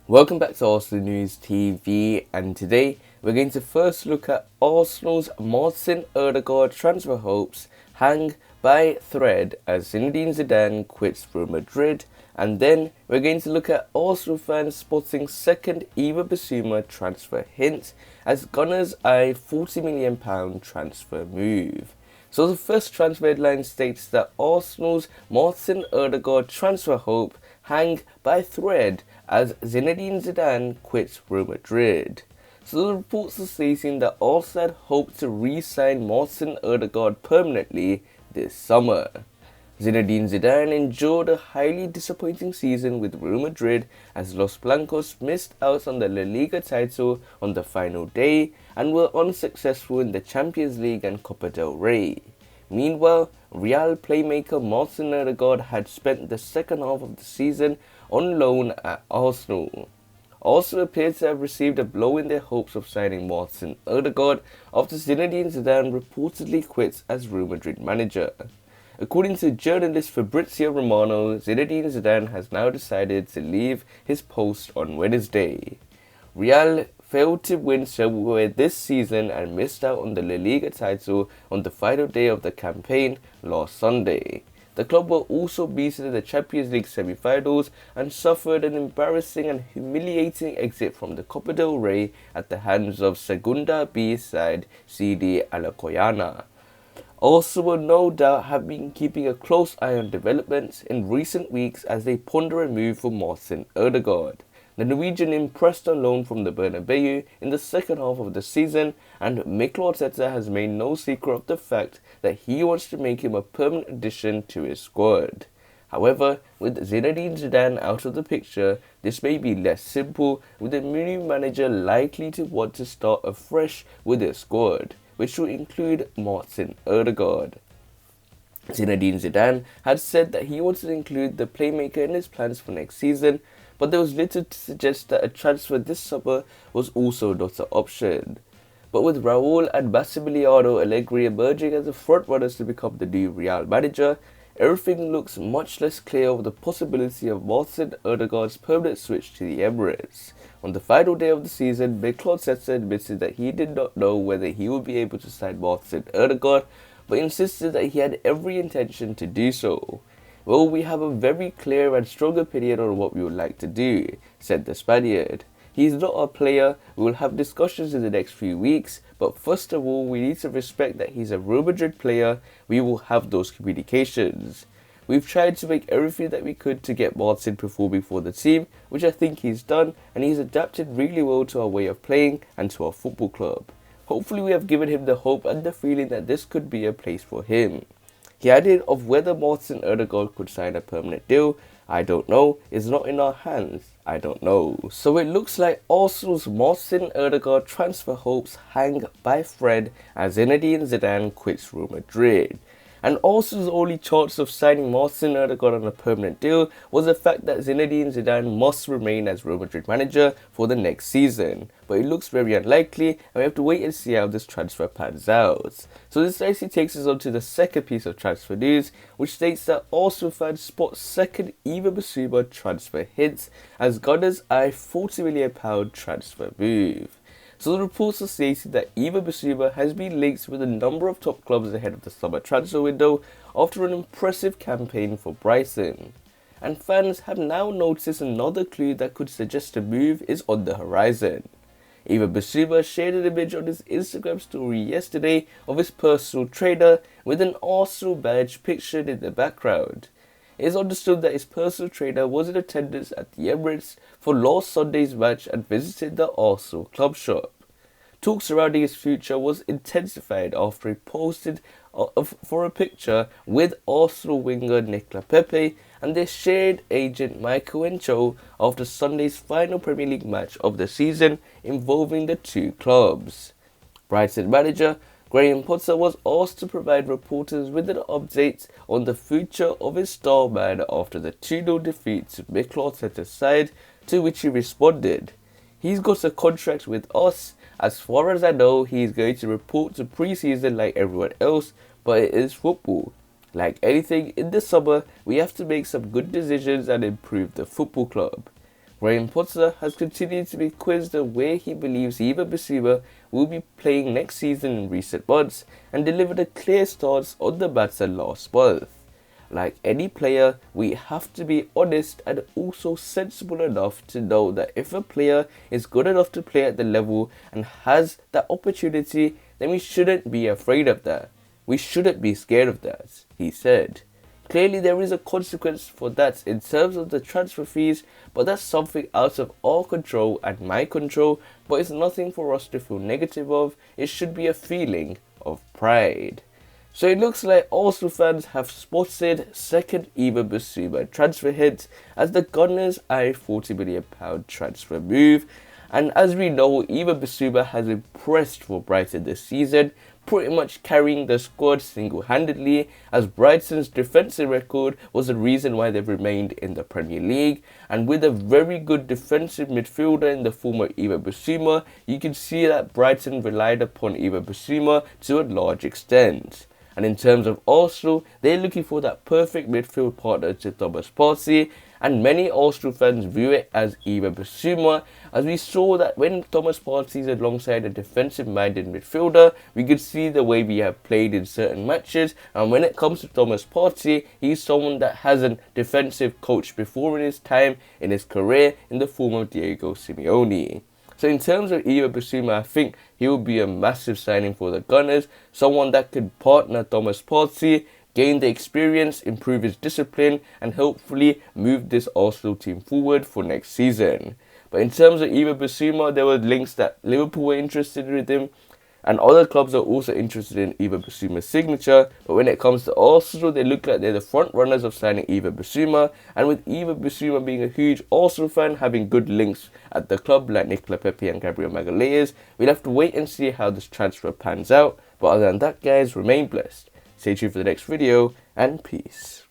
Welcome back to Arsenal News TV, and today we're going to first look at Arsenal's Martin Odegaard transfer hopes hang by thread as Zinedine Zidane quits Real Madrid, and then we're going to look at Arsenal fans spotting second Yves Bissouma transfer hint as Gunners eye £40 million transfer move. So the first transfer headline states that Arsenal's Martin Odegaard transfer hope hang by thread as Zinedine Zidane quits Real Madrid. So the reports are stating that Arsenal hope to re-sign Martin Odegaard permanently this summer. Zinedine Zidane endured a highly disappointing season with Real Madrid as Los Blancos missed out on the La Liga title on the final day and were unsuccessful in the Champions League and Copa del Rey. Meanwhile, Real playmaker Martin Odegaard had spent the second half of the season on loan at Arsenal. Arsenal appeared to have received a blow in their hopes of signing Martin Odegaard after Zinedine Zidane reportedly quits as Real Madrid manager. According to journalist Fabrizio Romano, Zinedine Zidane has now decided to leave his post on Wednesday. Real failed to win silverware this season and missed out on the La Liga title on the final day of the campaign last Sunday. The club were also beaten in the Champions League semi-finals and suffered an embarrassing and humiliating exit from the Copa del Rey at the hands of Segunda B side CD Alacoyana. Also will no doubt have been keeping a close eye on developments in recent weeks as they ponder a move for Martin Odegaard. The Norwegian impressed on loan from the Bernabeu in the second half of the season, and Mikel Arteta has made no secret of the fact that he wants to make him a permanent addition to his squad. However, with Zinedine Zidane out of the picture, this may be less simple, with the new manager likely to want to start afresh with his squad, which will include Martin Odegaard. Zinedine Zidane had said that he wanted to include the playmaker in his plans for next season, but there was little to suggest that a transfer this summer was also not an option. But with Raúl and Massimiliano Allegri emerging as the frontrunners to become the new Real manager, everything looks much less clear of the possibility of Martin Odegaard's permanent switch to the Emirates. On the final day of the season, Mikel Arteta admitted that he did not know whether he would be able to sign Martin Odegaard, but insisted that he had every intention to do so. "Well, we have a very clear and strong opinion on what we would like to do," said the Spaniard. "He's not our player, we will have discussions in the next few weeks, but first of all, we need to respect that he's a Real Madrid player. We will have those communications. We've tried to make everything that we could to get Martin performing for the team, which I think he's done, and he's adapted really well to our way of playing and to our football club. Hopefully we have given him the hope and the feeling that this could be a place for him." He added of whether Martin Odegaard could sign a permanent deal, "I don't know, it's not in our hands, I don't know." So it looks like Arsenal's Martin Odegaard transfer hopes hang by thread as Zinedine Zidane quits Real Madrid. And Arsenal's only chance of signing Martin Odegaard on a permanent deal was the fact that Zinedine Zidane must remain as Real Madrid manager for the next season. But it looks very unlikely, and we have to wait and see how this transfer pans out. So this actually takes us on to the second piece of transfer news, which states that Arsenal fans spot second Yves Bissouma transfer hint as Gunners eye £40 million transfer move. So the reports are stating that Yves Bissouma has been linked with a number of top clubs ahead of the summer transfer window after an impressive campaign for Brighton. And fans have now noticed another clue that could suggest a move is on the horizon. Yves Bissouma shared an image on his Instagram story yesterday of his personal trainer with an Arsenal badge pictured in the background. It is understood that his personal trainer was in attendance at the Emirates for last Sunday's match and visited the Arsenal club shop. Talk surrounding his future was intensified after he posted for a picture with Arsenal winger Nicolas Pepe and their shared agent Michael Encho after Sunday's final Premier League match of the season involving the two clubs. Brighton manager Graham Potter was asked to provide reporters with an update on the future of his star man after the 2-0 defeat to Mikel Arteta's side, to which he responded, "He's got a contract with us. As far as I know, he's going to report to pre-season like everyone else, but it is football. Like anything in the summer, we have to make some good decisions and improve the football club. Graham Potter has continued to be quizzed on where he believes Yves Bissouma will be playing next season in recent months and delivered a clear stance on the matter last month. Like any player, we have to be honest and also sensible enough to know that if a player is good enough to play at the level and has that opportunity, then we shouldn't be afraid of that. We shouldn't be scared of that, he said. Clearly there is a consequence for that in terms of the transfer fees, but that's something out of our control and my control, but it's nothing for us to feel negative of. It should be a feeling of pride. So it looks like Arsenal fans have spotted second Yves Bissouma transfer hit as the Gunners eye £40 million transfer move. And as we know, Yves Bissouma has impressed for Brighton this season, pretty much carrying the squad single-handedly, as Brighton's defensive record was the reason why they've remained in the Premier League. And with a very good defensive midfielder in the form of Yves Bissouma, you can see that Brighton relied upon Yves Bissouma to a large extent. And in terms of Arsenal, they're looking for that perfect midfield partner to Thomas Partey, and many Arsenal fans view it as Yves Bissouma, as we saw that when Thomas Partey is alongside a defensive-minded midfielder, we could see the way we have played in certain matches. And when it comes to Thomas Partey, he's someone that has a defensive coach before in his time in his career in the form of Diego Simeone. So in terms of Yves Bissouma, I think he will be a massive signing for the Gunners, someone that could partner Thomas Partey, gain the experience, improve his discipline, and hopefully move this Arsenal team forward for next season. But in terms of Yves Bissouma, there were links that Liverpool were interested with him, and other clubs are also interested in Yves Bissouma's signature. But when it comes to Arsenal, they look like they're the front runners of signing Yves Bissouma. And with Yves Bissouma being a huge Arsenal fan, having good links at the club like Nicola Pepe and Gabriel Magalhaes, we'll have to wait and see how this transfer pans out. But other than that, guys, remain blessed. Stay tuned for the next video, and peace.